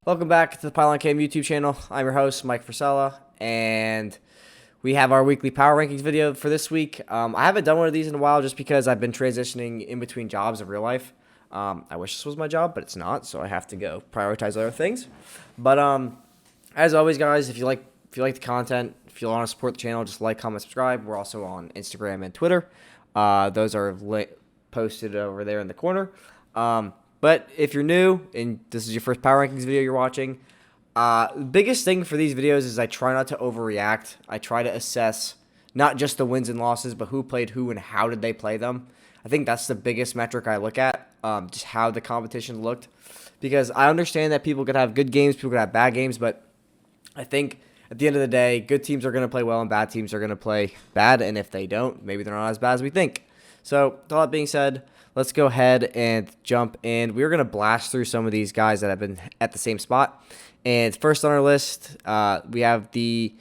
Welcome back to the Pylon YouTube channel. I'm your host, Mike Frisella, and we have our weekly power rankings video for this week. I haven't done one of these in a while just because I've been transitioning in between jobs in real life. I wish this was my job, but it's not, so I have to go prioritize other things. But as always, guys, if you like the content, if you want to support the channel, just like, comment, subscribe. We're also on Instagram and Twitter. Those are posted over there in the corner. But if you're new and this is your first power rankings video you're watching, the biggest thing for these videos is I try not to overreact. I try to assess not just the wins and losses, but who played who and how did they play them. I think that's the biggest metric I look at, just how the competition looked. Because I understand that people could have good games, people could have bad games, but I think at the end of the day, good teams are going to play well and bad teams are going to play bad. And if they don't, maybe they're not as bad as we think. So with all that being said, let's go ahead and jump in. We're going to blast through some of these guys that have been at the same spot. And first on our list, we have the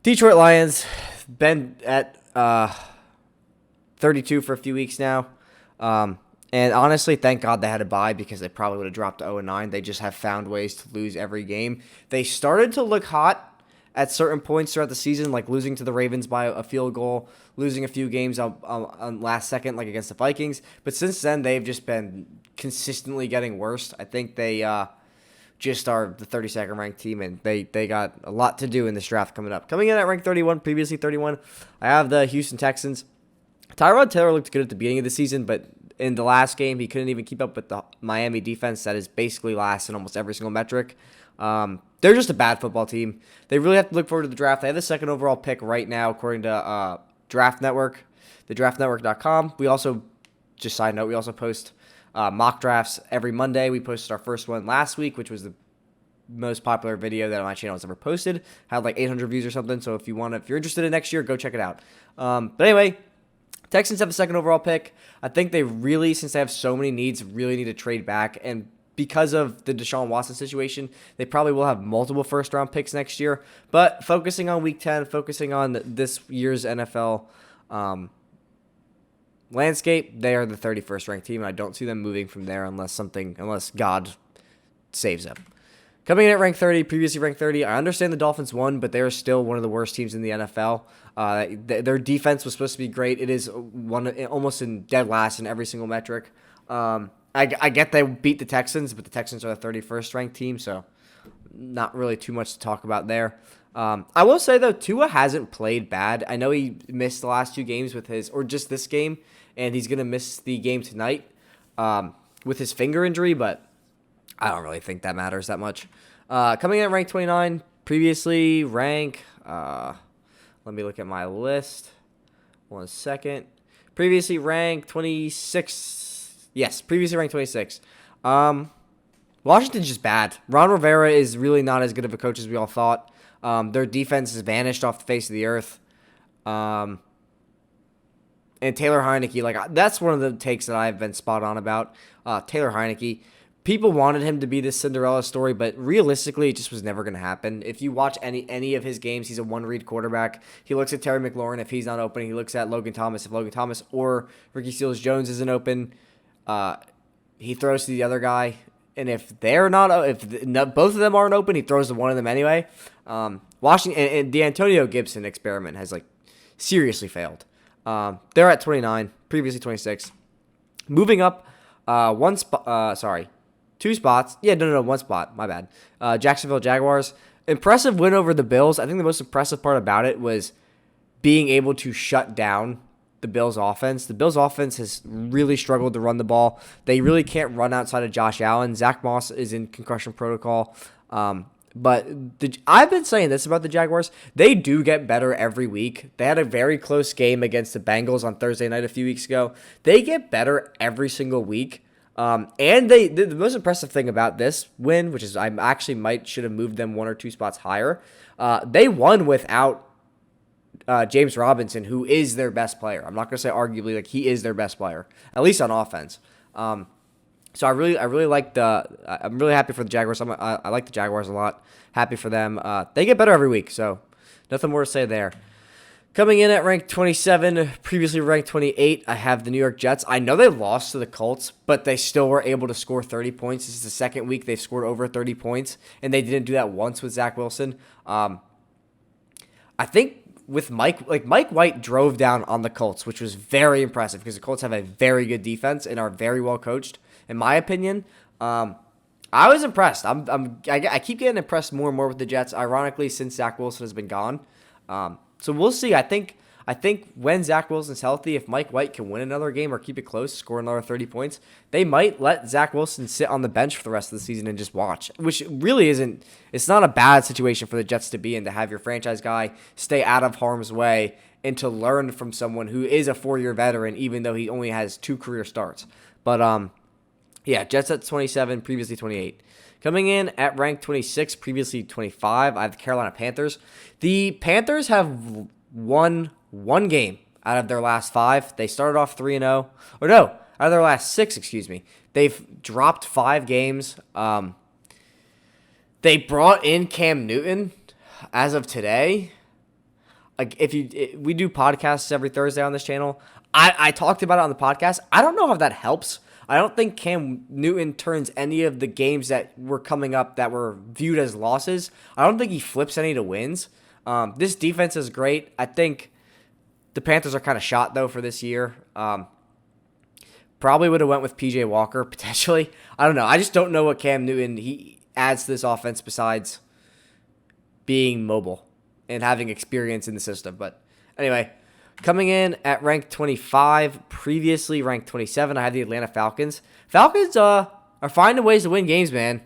Detroit Lions, been at 32 for a few weeks now. And honestly, thank God they had a bye because they probably would have dropped to 0-9. They just have found ways to lose every game. They started to look hot at certain points throughout the season, like losing to the Ravens by a field goal, losing a few games on last second, like against the Vikings. But since then, they've just been consistently getting worse. I think they just are the 32nd ranked team, and they got a lot to do in this draft coming up. Coming in at rank 31, previously 31, I have the Houston Texans. Tyrod Taylor looked good at the beginning of the season, but in the last game, he couldn't even keep up with the Miami defense that is basically last in almost every single metric. They're just a bad football team. They really have to look forward to the draft. They have the second overall pick right now, according to Draft Network, thedraftnetwork.com. We also, just side note, we also post mock drafts every Monday. We posted our first one last week, which was the most popular video that my channel has ever posted. Had like 800 views or something. So if you're interested in next year, go check it out. But anyway, Texans have the second overall pick. I think they really, since they have so many needs, really need to trade back. And because of the Deshaun Watson situation, they probably will have multiple first-round picks next year. But focusing on Week 10, focusing on this year's NFL landscape, they are the 31st ranked team, and I don't see them moving from there unless God saves them. Coming in at rank 30, previously ranked 30, I understand the Dolphins won, but they are still one of the worst teams in the NFL. Their defense was supposed to be great. It is almost in dead last in every single metric. I get they beat the Texans, but the Texans are the 31st ranked team, so not really too much to talk about there. I will say, though, Tua hasn't played bad. I know he missed the last two games or just this game, and he's going to miss the game tonight with his finger injury, but I don't really think that matters that much. Coming in at rank 29, previously rank, let me look at my list. 1 second. Previously ranked 26. Yes, previously ranked 26. Washington's just bad. Ron Rivera is really not as good of a coach as we all thought. Their defense has vanished off the face of the earth. And Taylor Heinecke, that's one of the takes that I've been spot on about. Taylor Heinecke. People wanted him to be this Cinderella story, but realistically, it just was never going to happen. If you watch any of his games, he's a one-read quarterback. He looks at Terry McLaurin if he's not open. He looks at Logan Thomas if Logan Thomas or Ricky Seals-Jones isn't open. He throws to the other guy, and if both of them aren't open, he throws to one of them anyway. Washington and the Antonio Gibson experiment has seriously failed. They're at 29, previously 26. Moving up, two spots. Yeah, no, one spot. My bad. Jacksonville Jaguars. Impressive win over the Bills. I think the most impressive part about it was being able to shut down the Bills' offense. The Bills' offense has really struggled to run the ball. They really can't run outside of Josh Allen. Zach Moss is in concussion protocol. But I've been saying this about the Jaguars. They do get better every week. They had a very close game against the Bengals on Thursday night a few weeks ago. They get better every single week. And the most impressive thing about this win, which is I actually should have moved them 1 or 2 spots higher, they won without James Robinson, who is their best player. I'm not going to say arguably, he is their best player, at least on offense. So I really like I'm really happy for the Jaguars. I like the Jaguars a lot. Happy for them. They get better every week, so nothing more to say there. Coming in at ranked 27, previously ranked 28, I have the New York Jets. I know they lost to the Colts, but they still were able to score 30 points. This is the second week they've scored over 30 points, and they didn't do that once with Zach Wilson. I think with Mike White drove down on the Colts, which was very impressive because the Colts have a very good defense and are very well coached, in my opinion. I was impressed. I keep getting impressed more and more with the Jets, ironically, since Zach Wilson has been gone. So we'll see. I think when Zach Wilson's healthy, if Mike White can win another game or keep it close, score another 30 points, they might let Zach Wilson sit on the bench for the rest of the season and just watch, which really isn't – it's not a bad situation for the Jets to be in, to have your franchise guy stay out of harm's way and to learn from someone who is a 4-year veteran, even though he only has 2 career starts. But, yeah, Jets at 27, previously 28. Coming in at rank 26, previously 25, I have the Carolina Panthers. The Panthers have won one game out of their last 5. They started off 3-0. Or no, out of their last 6, excuse me. They've dropped 5 games. They brought in Cam Newton as of today. Like we do podcasts every Thursday on this channel. I talked about it on the podcast. I don't know how that helps. I don't think Cam Newton turns any of the games that were coming up that were viewed as losses. I don't think he flips any to wins. This defense is great. I think the Panthers are kind of shot, though, for this year. Probably would have went with P.J. Walker, potentially. I don't know. I just don't know what Cam Newton he adds to this offense besides being mobile and having experience in the system. But anyway, coming in at ranked 25, previously ranked 27, I have the Atlanta Falcons. Falcons are finding ways to win games, man.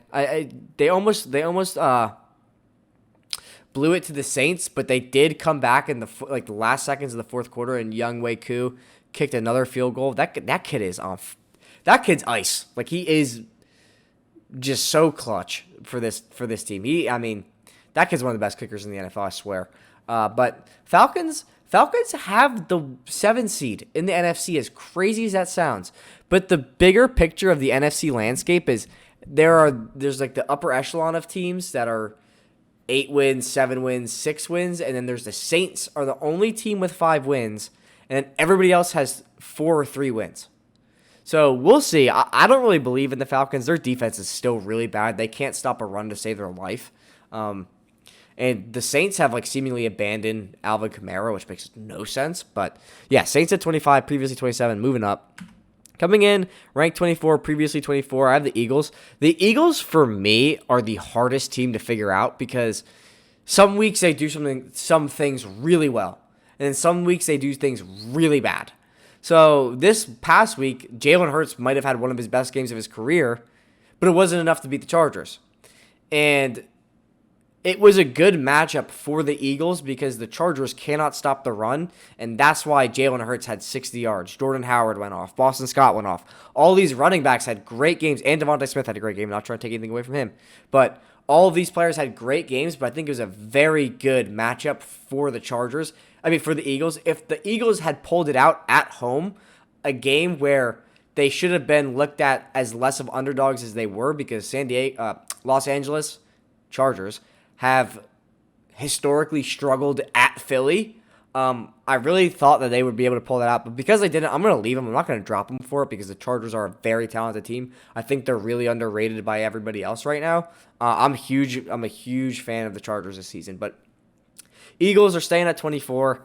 They almost blew it to the Saints, but they did come back in the last seconds of the fourth quarter, and Younghoe Koo kicked another field goal. That kid is off. That kid's ice. Like, he is just so clutch for this team. That kid's one of the best kickers in the NFL, I swear. But Falcons have the 7th seed in the NFC, as crazy as that sounds. But the bigger picture of the NFC landscape is there's like the upper echelon of teams that are 8 wins, 7 wins, 6 wins, and then there's the Saints are the only team with 5 wins, and then everybody else has 4 or 3 wins. So we'll see. I don't really believe in the Falcons. Their defense is still really bad. They can't stop a run to save their life. And the Saints have seemingly abandoned Alvin Kamara, which makes no sense. But yeah, Saints at 25, previously 27, moving up. Coming in, ranked 24, previously 24, I have the Eagles. The Eagles, for me, are the hardest team to figure out because some weeks they do some things really well. And then some weeks they do things really bad. So this past week, Jalen Hurts might have had one of his best games of his career, but it wasn't enough to beat the Chargers. And it was a good matchup for the Eagles because the Chargers cannot stop the run, and that's why Jalen Hurts had 60 yards. Jordan Howard went off. Boston Scott went off. All these running backs had great games, and Devontae Smith had a great game. I'm not trying to take anything away from him. But all of these players had great games, but I think it was a very good matchup for the for the Eagles. If the Eagles had pulled it out at home, a game where they should have been looked at as less of underdogs as they were because Los Angeles Chargers have historically struggled at Philly. I really thought that they would be able to pull that out, but because they didn't, I'm going to leave them. I'm not going to drop them for it because the Chargers are a very talented team. I think they're really underrated by everybody else right now. I'm a huge fan of the Chargers this season, but Eagles are staying at 24.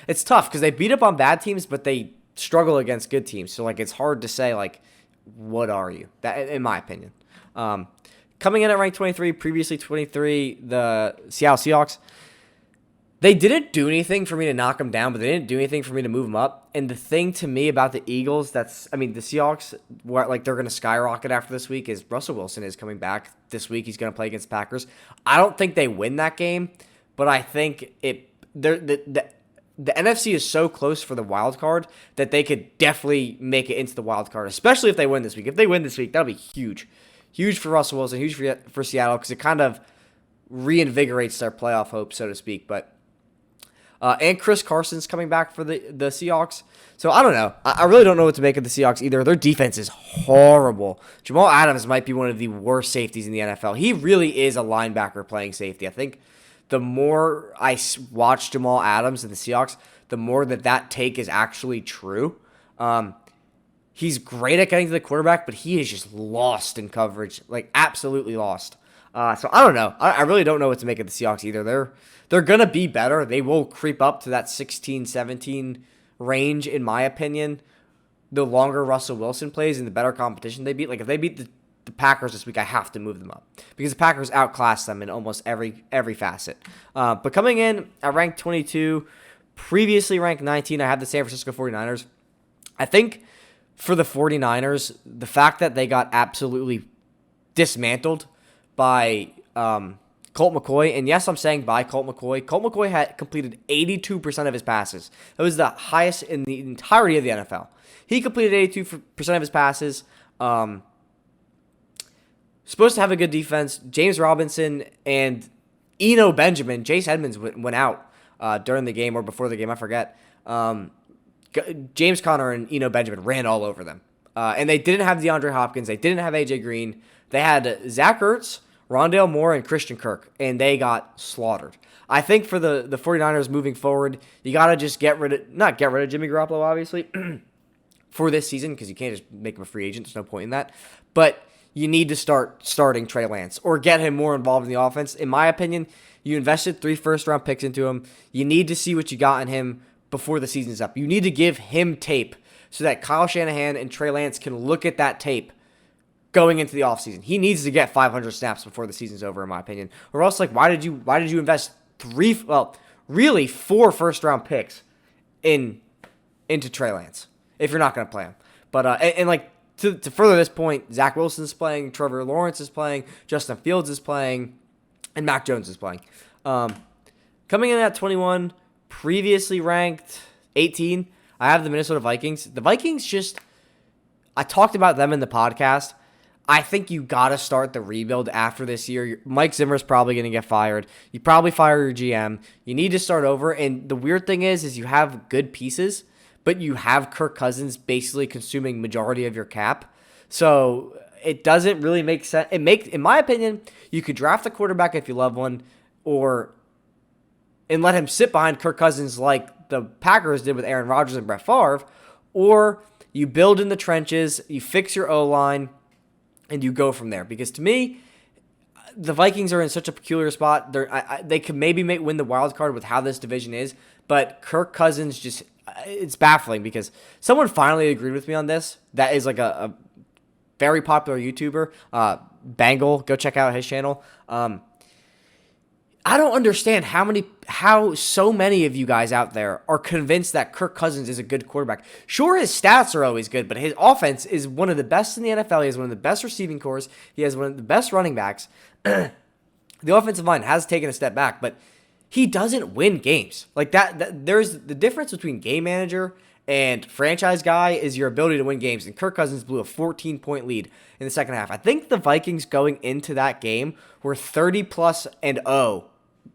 It's tough because they beat up on bad teams, but they struggle against good teams. So it's hard to say what are you? That, in my opinion. Coming in at rank 23, previously 23, the Seattle Seahawks. They didn't do anything for me to knock them down, but they didn't do anything for me to move them up. And the thing to me about the Eagles, the Seahawks, they're going to skyrocket after this week, is Russell Wilson is coming back this week. He's going to play against the Packers. I don't think they win that game, but I think the NFC is so close for the wild card that they could definitely make it into the wild card, especially if they win this week. If they win this week, that'll be huge. Huge for Russell Wilson, huge for Seattle, because it kind of reinvigorates their playoff hope, so to speak. But and Chris Carson's coming back for the Seahawks. So I don't know. I really don't know what to make of the Seahawks either. Their defense is horrible. Jamal Adams might be one of the worst safeties in the NFL. He really is a linebacker playing safety. I think the more I watch Jamal Adams and the Seahawks, the more that take is actually true. He's great at getting to the quarterback, but he is just lost in coverage, like absolutely lost. So I don't know. I really don't know what to make of the Seahawks either. They're going to be better. They will creep up to that 16-17 range, in my opinion, the longer Russell Wilson plays and the better competition they beat. Like, if they beat the Packers this week, I have to move them up because the Packers outclassed them in almost every facet. But coming in at ranked 22, previously ranked 19, I have the San Francisco 49ers. I think for the 49ers, the fact that they got absolutely dismantled by Colt McCoy, and yes, I'm saying by Colt McCoy. Colt McCoy had completed 82% of his passes. That was the highest in the entirety of the NFL. He completed 82% of his passes. Supposed to have a good defense. James Robinson and Eno Benjamin, Chase Edmonds went out during the game or before the game, I forget. James Conner and Eno Benjamin ran all over them. And they didn't have DeAndre Hopkins. They didn't have A.J. Green. They had Zach Ertz, Rondale Moore, and Christian Kirk, and they got slaughtered. I think for the 49ers moving forward, you got to just not get rid of Jimmy Garoppolo, obviously, for this season, because you can't just make him a free agent. There's no point in that. But you need to start starting Trey Lance or get him more involved in the offense. In my opinion, you invested 3 first-round picks into him. You need to see what you got in him before the season's up. You need to give him tape so that Kyle Shanahan and Trey Lance can look at that tape going into the offseason. He needs to get 500 snaps before the season's over, in my opinion. Or else, like, why did you invest 4 first-round picks into Trey Lance if you're not going to play him? But to further this point, Zach Wilson's playing, Trevor Lawrence is playing, Justin Fields is playing, and Mac Jones is playing. Coming in at 21, previously ranked 18, I have the Minnesota Vikings. The Vikings I talked about them in the podcast. I think you got to start the rebuild after this year. Mike Zimmer's probably going to get fired. You probably fire your GM. You need to start over. And the weird thing is you have good pieces, but you have Kirk Cousins basically consuming majority of your cap. So it doesn't really make sense. In my opinion, you could draft a quarterback if you love one, and let him sit behind Kirk Cousins like the Packers did with Aaron Rodgers and Brett Favre, or you build in the trenches, you fix your O-line, and you go from there. Because to me, the Vikings are in such a peculiar spot. They could maybe win the wild card with how this division is, but Kirk Cousins it's baffling because someone finally agreed with me on this. That is like a very popular YouTuber, Bangle. Go check out his channel. I don't understand how so many of you guys out there are convinced that Kirk Cousins is a good quarterback. Sure, his stats are always good, but his offense is one of the best in the NFL. He has one of the best receiving cores. He has one of the best running backs. The offensive line has taken a step back, but he doesn't win games. Like that there's the difference between game manager and franchise guy is your ability to win games. And Kirk Cousins blew a 14-point lead in the second half. I think the Vikings going into that game were 30+0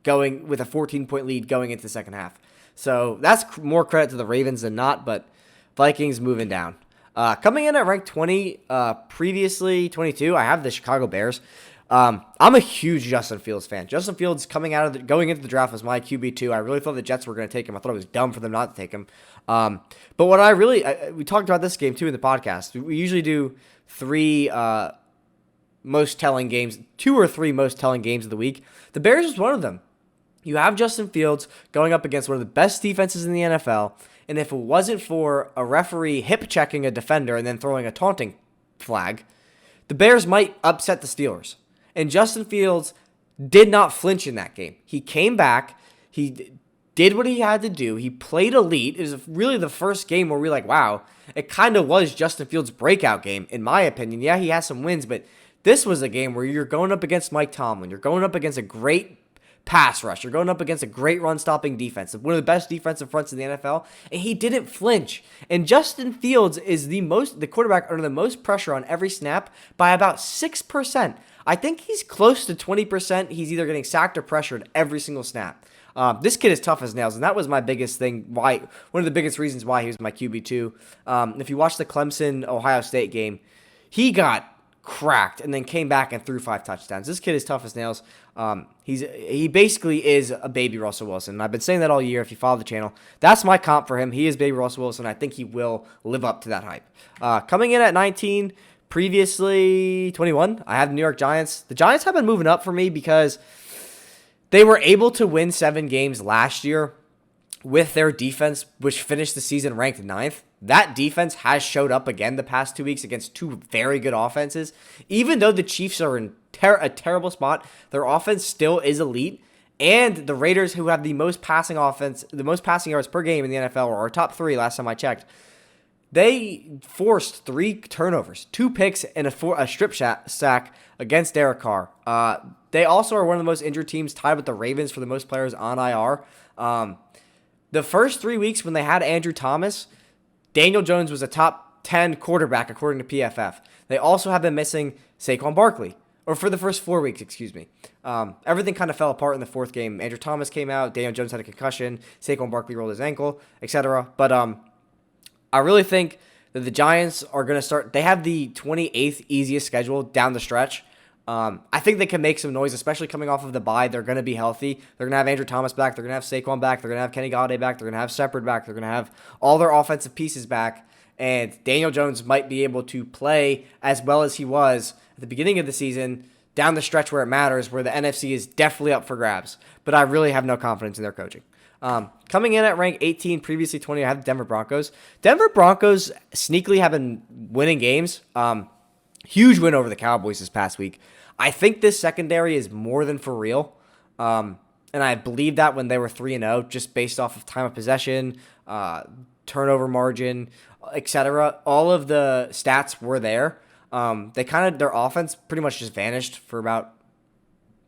going with a 14-point lead going into the second half. So that's more credit to the Ravens than not, but Vikings moving down. Coming in at rank 20, previously 22, I have the Chicago Bears. I'm a huge Justin Fields fan. Justin Fields going into the draft was my QB2. I really thought the Jets were going to take him. I thought it was dumb for them not to take him. But what we talked about this game too in the podcast. We usually do 3 most telling games, 2 or 3 most telling games of the week. The Bears was one of them. You have Justin Fields going up against one of the best defenses in the NFL, and if it wasn't for a referee hip-checking a defender and then throwing a taunting flag, the Bears might upset the Steelers. And Justin Fields did not flinch in that game. He came back. He did what he had to do. He played elite. It was really the first game where we were like, wow, it kind of was Justin Fields' breakout game, in my opinion. Yeah, he has some wins, but this was a game where you're going up against Mike Tomlin. You're going up against a great pass rush. You're going up against a great run-stopping defense, one of the best defensive fronts in the NFL, and he didn't flinch. And Justin Fields is the quarterback under the most pressure on every snap by about 6%. I think he's close to 20%. He's either getting sacked or pressured every single snap. This kid is tough as nails, and that was my biggest thing. One of the biggest reasons why he was my QB2. If you watch the Clemson-Ohio State game, he got cracked and then came back and threw 5 touchdowns. This kid is tough as nails. He basically is a baby Russell Wilson. And I've been saying that all year if you follow the channel. That's my comp for him. He is baby Russell Wilson. I think he will live up to that hype. Coming in at 19, previously 21, I have the New York Giants. The Giants have been moving up for me because they were able to win 7 games last year with their defense, which finished the season ranked 9th. That defense has showed up again the past 2 weeks against 2 very good offenses. Even though the Chiefs are in a terrible spot, their offense still is elite. And the Raiders, who have the most passing yards per game in the NFL, or top 3 last time I checked, they forced 3 turnovers, 2 picks, and a strip sack against Derek Carr. They also are one of the most injured teams, tied with the Ravens for the most players on IR. The first 3 weeks when they had Andrew Thomas, Daniel Jones was a top 10 quarterback according to PFF. They also have been missing Saquon Barkley, or for the first 4 weeks, excuse me. Everything kind of fell apart in the 4th game. Andrew Thomas came out, Daniel Jones had a concussion, Saquon Barkley rolled his ankle, etc. But I really think that the Giants are going to start. They have the 28th easiest schedule down the stretch. I think they can make some noise, especially coming off of the bye. They're going to be healthy. They're going to have Andrew Thomas back. They're going to have Saquon back. They're going to have Kenny Golladay back. They're going to have Shepard back. They're going to have all their offensive pieces back. And Daniel Jones might be able to play as well as he was at the beginning of the season down the stretch where it matters, where the NFC is definitely up for grabs. But I really have no confidence in their coaching. Coming in at rank 18, previously 20, I have the Denver Broncos. Denver Broncos sneakily have been winning games. Huge win over the Cowboys this past week. I think this secondary is more than for real. And I believe that when they were 3-0, just based off of time of possession, turnover margin, etc. All of the stats were there. Their offense pretty much just vanished for about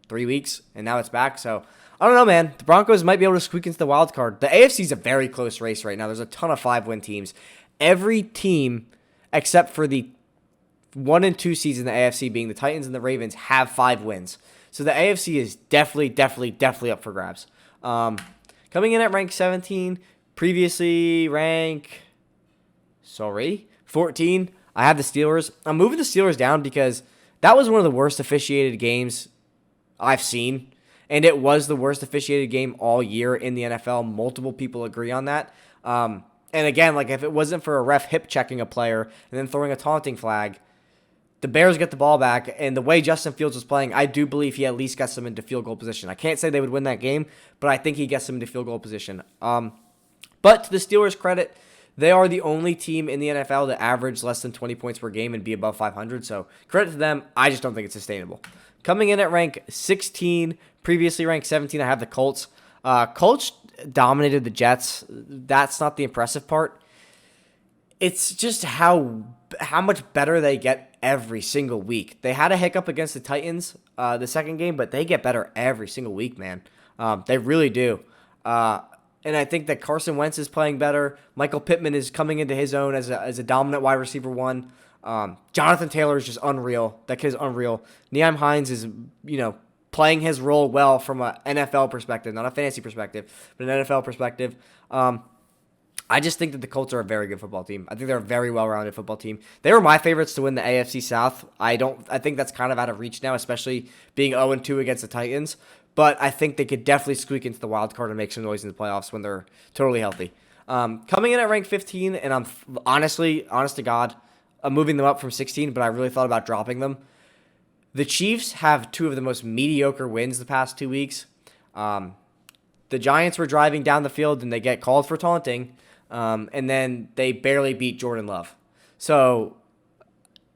3 weeks, and now it's back. So I don't know, man. The Broncos might be able to squeak into the wild card. The AFC is a very close race right now. There's a ton of 5-win teams. Every team except for the 1 and 2 seeds in the AFC, being the Titans and the Ravens, have 5 wins. So the AFC is definitely up for grabs. Coming in at rank 17, previously 14, I have the Steelers. I'm moving the Steelers down because that was one of the worst officiated games I've seen. And it was the worst officiated game all year in the NFL. Multiple people agree on that. And again, like if it wasn't for a ref hip checking a player and then throwing a taunting flag, the Bears get the ball back, and the way Justin Fields was playing, I do believe he at least gets them into field goal position. I can't say they would win that game, but I think he gets them into field goal position. But to the Steelers' credit, they are the only team in the NFL to average less than 20 points per game and be above 500, so credit to them. I just don't think it's sustainable. Coming in at rank 16, previously ranked 17, I have the Colts. Colts dominated the Jets. That's not the impressive part. It's just how much better they get every single week. They had a hiccup against the Titans the second game, but they get better every single week, man. They really do. And I think that Carson Wentz is playing better. Michael Pittman is coming into his own as a dominant wide receiver 1. Jonathan Taylor is just unreal. That kid is unreal. Nyheim Hines is, playing his role well from an NFL perspective, not a fantasy perspective, but an NFL perspective. I just think that the Colts are a very good football team. I think they're a very well-rounded football team. They were my favorites to win the AFC South. I think that's kind of out of reach now, especially being 0-2 against the Titans. But I think they could definitely squeak into the wild card and make some noise in the playoffs when they're totally healthy. Coming in at rank 15, and I'm honest to God, I'm moving them up from 16, but I really thought about dropping them. The Chiefs have 2 of the most mediocre wins the past 2 weeks. The Giants were driving down the field and they get called for taunting. And then they barely beat Jordan Love. So,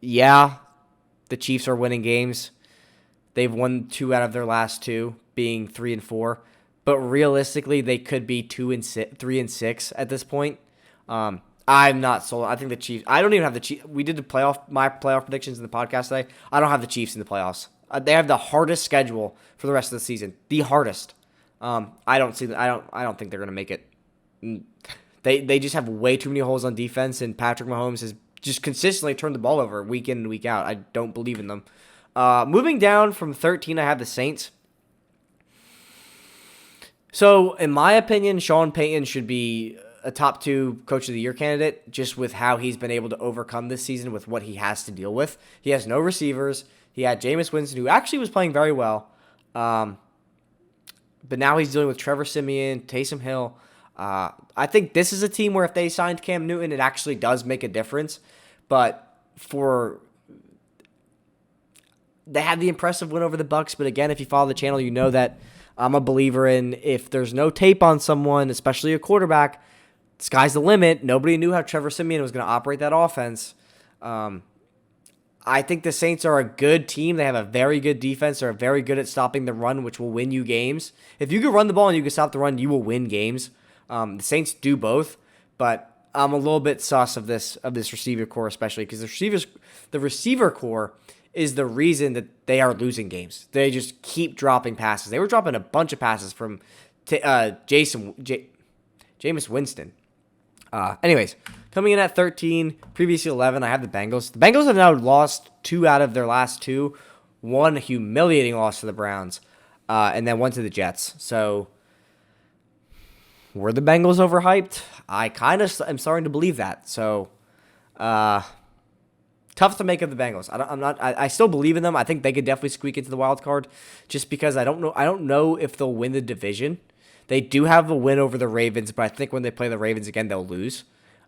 yeah, the Chiefs are winning games. They've won 2 out of their last 2, being 3 and 4. But realistically, they could be 3 and 6 at this point. I'm not sold. I think the Chiefs. I don't even have the Chiefs. We did my playoff predictions in the podcast today. I don't have the Chiefs in the playoffs. They have the hardest schedule for the rest of the season. The hardest. I don't think they're going to make it. They just have way too many holes on defense, and Patrick Mahomes has just consistently turned the ball over week in and week out. I don't believe in them. Moving down from 13, I have the Saints. So, in my opinion, Sean Payton should be a top 2 Coach of the Year candidate just with how he's been able to overcome this season with what he has to deal with. He has no receivers. He had Jameis Winston, who actually was playing very well. But now he's dealing with Trevor Siemian, Taysom Hill. I think this is a team where if they signed Cam Newton, it actually does make a difference. But they had the impressive win over the Bucs. But again, if you follow the channel, you know that I'm a believer in if there's no tape on someone, especially a quarterback, sky's the limit. Nobody knew how Trevor Siemian was going to operate that offense. I think the Saints are a good team. They have a very good defense. They're very good at stopping the run, which will win you games. If you can run the ball and you can stop the run, you will win games. The Saints do both, but I'm a little bit sus of this receiver core, especially because the receiver core is the reason that they are losing games. They just keep dropping passes. They were dropping a bunch of passes from Jameis Winston. Anyways, coming in at 13, previously 11, I have the Bengals. The Bengals have now lost 2 out of their last 2. One humiliating loss to the Browns, and then one to the Jets. So, were the Bengals overhyped? I kind of am starting to believe that. So, tough to make of the Bengals. I still believe in them. I think they could definitely squeak into the wild card, just because I don't know if they'll win the division. They do have a win over the Ravens, but I think when they play the Ravens again, they'll lose.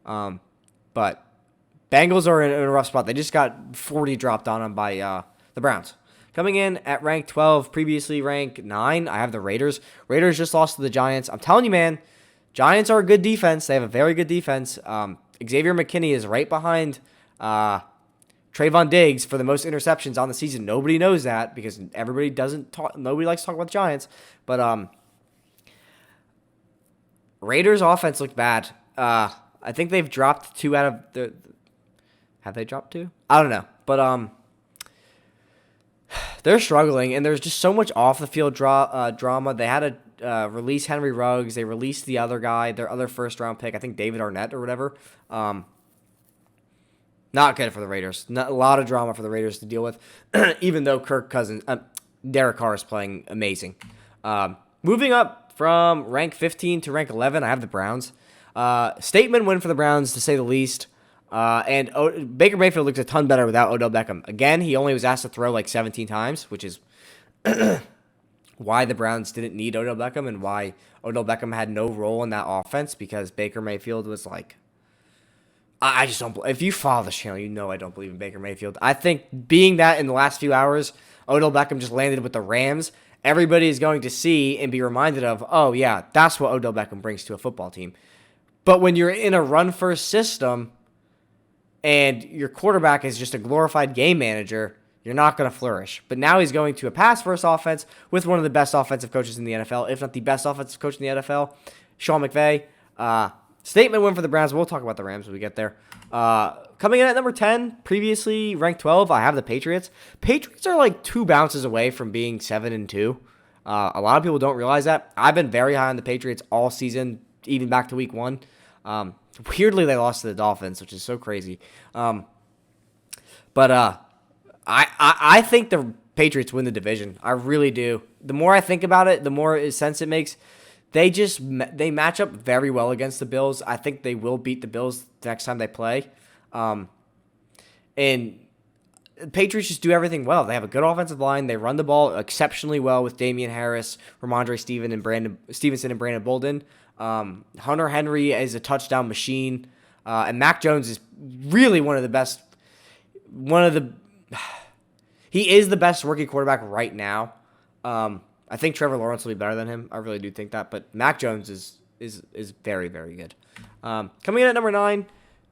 But Bengals are in a rough spot. They just got 40 dropped on them by the Browns. Coming in at rank 12, previously rank 9, I have the Raiders. Raiders just lost to the Giants. I'm telling you, man, Giants are a good defense. They have a very good defense. Xavier McKinney is right behind Trayvon Diggs for the most interceptions on the season. Nobody knows that because nobody likes to talk about the Giants. But Raiders offense looked bad. I think they've dropped 2 out of the. Have they dropped 2? I don't know, but they're struggling, and there's just so much off the field drama. They had to release Henry Ruggs. They released the other guy, their other first round pick, I think David Arnett or whatever. Not good for the Raiders. A lot of drama for the Raiders to deal with, even though Kirk Cousins, Derek Carr is playing amazing. Moving up from rank 15 to rank 11, I have the Browns. Statement win for the Browns, to say the least. And Baker Mayfield looks a ton better without Odell Beckham. Again, he only was asked to throw like 17 times, which is why the Browns didn't need Odell Beckham and why Odell Beckham had no role in that offense, because Baker Mayfield was like, I just don't. If you follow this channel, you know I don't believe in Baker Mayfield. I think being that in the last few hours, Odell Beckham just landed with the Rams, everybody is going to see and be reminded of, oh yeah, that's what Odell Beckham brings to a football team. But when you're in a run-first system and your quarterback is just a glorified game manager, you're not going to flourish. But now he's going to a pass-first offense with one of the best offensive coaches in the NFL, if not the best offensive coach in the NFL, Sean McVay. Statement win for the Browns. We'll talk about the Rams when we get there. Coming in at number 10, previously ranked 12, I have the Patriots. Patriots are like 2 bounces away from being 7-2. A lot of people don't realize that. I've been very high on the Patriots all season, even back to week 1. Weirdly, they lost to the Dolphins, which is so crazy. But I think the Patriots win the division. I really do. The more I think about it, the more sense it makes. They match up very well against the Bills. I think they will beat the Bills the next time they play. And the Patriots just do everything well. They have a good offensive line. They run the ball exceptionally well with Damian Harris, Ramondre Stevenson, and Brandon Bolden. Hunter Henry is a touchdown machine. And Mac Jones is really he is the best rookie quarterback right now. I think Trevor Lawrence will be better than him. I really do think that. But Mac Jones is very, very good. Coming in at number 9,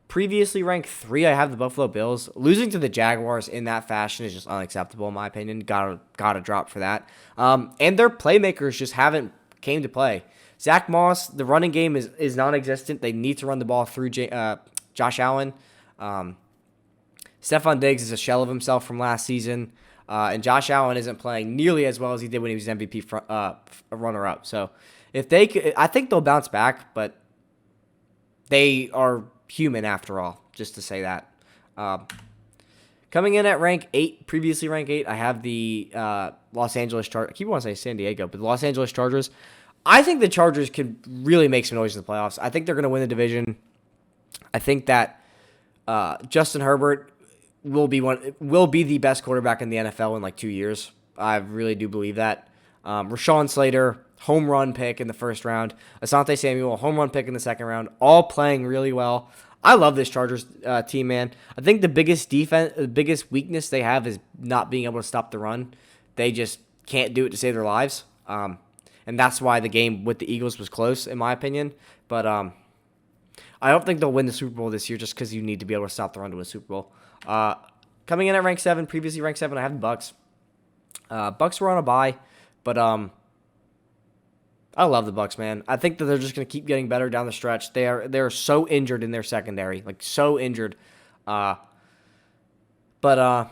previously ranked 3, I have the Buffalo Bills. Losing to the Jaguars in that fashion is just unacceptable, in my opinion. Gotta drop for that. And their playmakers just haven't came to play. Zach Moss, the running game is non-existent. They need to run the ball through Josh Allen. Stephon Diggs is a shell of himself from last season. And Josh Allen isn't playing nearly as well as he did when he was MVP runner-up. So I think they'll bounce back, but they are human after all, just to say that. Coming in at rank 8, previously rank 8, I have the Los Angeles Chargers. I keep wanting to say San Diego, but the Los Angeles Chargers. I think the Chargers could really make some noise in the playoffs. I think they're going to win the division. I think that Justin Herbert will be the best quarterback in the NFL in like 2 years. I really do believe that. Rashawn Slater, home run pick in the first round. Asante Samuel, home run pick in the second round. All playing really well. I love this Chargers team, man. I think the biggest weakness they have is not being able to stop the run. They just can't do it to save their lives. And that's why the game with the Eagles was close, in my opinion. But I don't think they'll win the Super Bowl this year just because you need to be able to stop the run to win a Super Bowl. Coming in at rank 7, previously ranked 7, I have the Bucs. Bucs were on a bye, but I love the Bucs, man. I think that they're just going to keep getting better down the stretch. They're so injured in their secondary, like so injured. But I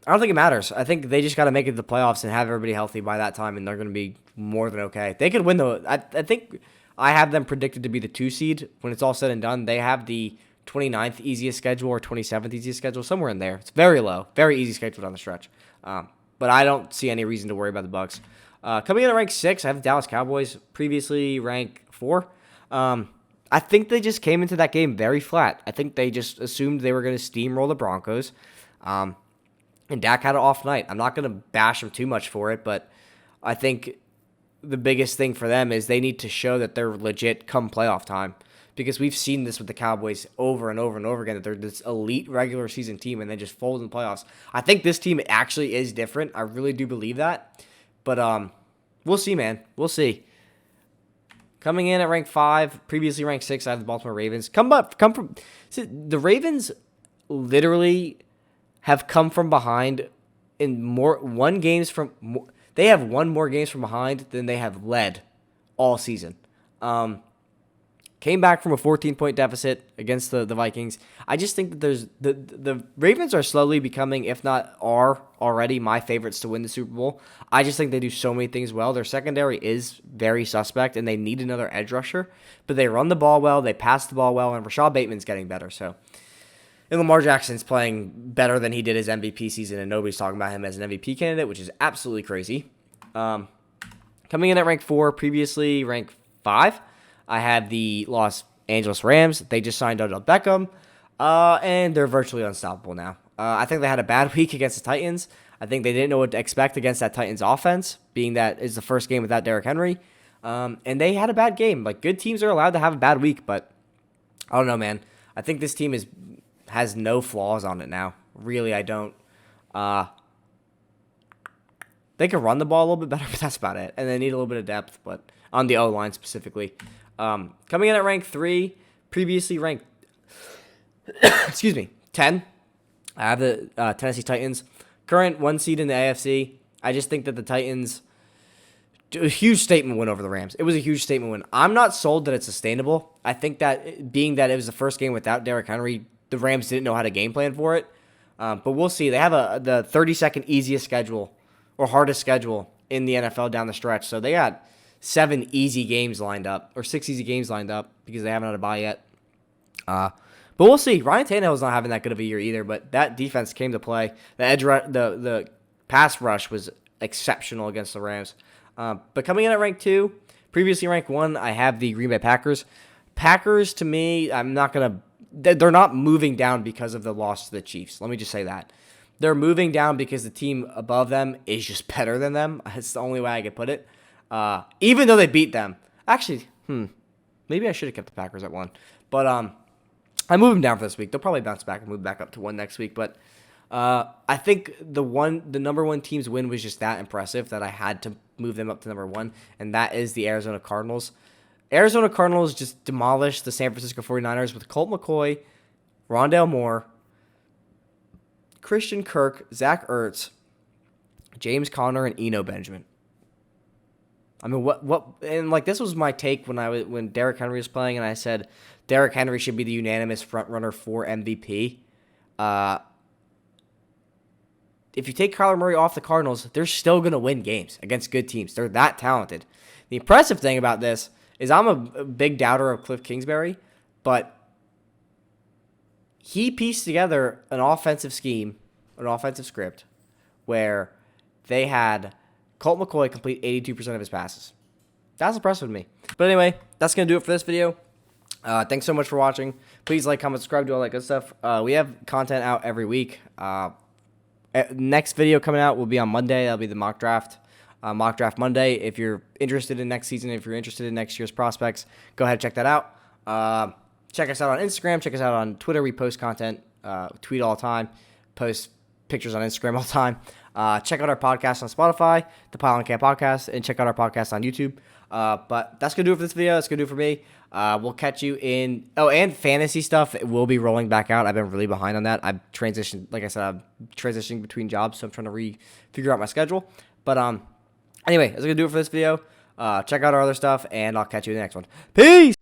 don't think it matters. I think they just got to make it to the playoffs and have everybody healthy by that time, and they're going to be more than okay. They could win though. I think I have them predicted to be the 2 seed when it's all said and done. They have the 29th easiest schedule or 27th easiest schedule, somewhere in there. It's very low, very easy schedule down the stretch. But I don't see any reason to worry about the Bucs. Coming in at rank 6, I have the Dallas Cowboys, previously ranked 4. I think they just came into that game very flat. I think they just assumed they were going to steamroll the Broncos. And Dak had an off night. I'm not going to bash him too much for it, but I think the biggest thing for them is they need to show that they're legit come playoff time. Because we've seen this with the Cowboys over and over and over again, that they're this elite regular season team and they just fold in the playoffs. I think this team actually is different. I really do believe that. But we'll see, man. We'll see. Coming in at rank 5, previously ranked 6, I have the Baltimore Ravens. The Ravens literally have come from behind in they have won more games from behind than they have led all season. Came back from a 14-point deficit against the Vikings. I just think that the Ravens are slowly becoming, if not are already, my favorites to win the Super Bowl. I just think they do so many things well. Their secondary is very suspect, and they need another edge rusher. But they run the ball well, they pass the ball well, and Rashad Bateman's getting better. And Lamar Jackson's playing better than he did his MVP season, and nobody's talking about him as an MVP candidate, which is absolutely crazy. Coming in at rank 4, previously ranked 5, I have the Los Angeles Rams. They just signed Odell Beckham, and they're virtually unstoppable now. I think they had a bad week against the Titans. I think they didn't know what to expect against that Titans offense, being that it's the first game without Derrick Henry. And they had a bad game. Like, good teams are allowed to have a bad week, but I don't know, man. I think this team has no flaws on it now. Really, I don't. They can run the ball a little bit better, but that's about it. And they need a little bit of depth, but on the O-line specifically. Coming in at rank 3, previously ranked 10, I have the Tennessee Titans. Current 1 seed in the AFC. I just think that the Titans, a huge statement win over the Rams. It was a huge statement win. I'm not sold that it's sustainable. I think that being that it was the first game without Derrick Henry, the Rams didn't know how to game plan for it. But we'll see. They have the 32nd easiest schedule or hardest schedule in the NFL down the stretch. So they got 7 easy games lined up, or 6 easy games lined up, because they haven't had a bye yet. But we'll see. Ryan Tannehill's not having that good of a year either, but that defense came to play. The pass rush was exceptional against the Rams. But coming in at rank 2, previously ranked 1, I have the Green Bay Packers. Packers, to me, they're not moving down because of the loss to the Chiefs. Let me just say that. They're moving down because the team above them is just better than them. It's the only way I could put it. Even though they beat them. Actually, maybe I should have kept the Packers at 1. But I moved them down for this week. They'll probably bounce back and move back up to 1 next week. But I think the number 1 team's win was just that impressive that I had to move them up to number 1, and that is the Arizona Cardinals. Arizona Cardinals just demolished the San Francisco 49ers with Colt McCoy, Rondale Moore, Christian Kirk, Zach Ertz, James Conner, and Eno Benjamin. I mean, and like, this was my take when Derrick Henry was playing, and I said Derrick Henry should be the unanimous front runner for MVP. If you take Kyler Murray off the Cardinals, they're still going to win games against good teams. They're that talented. The impressive thing about this is I'm a big doubter of Cliff Kingsbury, but he pieced together an offensive scheme, an offensive script, where they had Colt McCoy complete 82% of his passes. That's impressive to me. But anyway, that's going to do it for this video. Thanks so much for watching. Please like, comment, subscribe, do all that good stuff. We have content out every week. Next video coming out will be on Monday. That'll be the mock draft. Mock draft Monday. If you're interested in next season, if you're interested in next year's prospects, go ahead and check that out. Check us out on Instagram. Check us out on Twitter. We post content, tweet all the time, post pictures on Instagram all the time. Check out our podcast on Spotify, the Pylon Podcast, and check out our podcast on YouTube. But that's going to do it for this video. That's going to do it for me. We'll catch you in... Oh, and fantasy stuff will be rolling back out. I've been really behind on that. I've transitioned... Like I said, I'm transitioning between jobs, so I'm trying to figure out my schedule. But anyway, that's going to do it for this video. Check out our other stuff, and I'll catch you in the next one. Peace!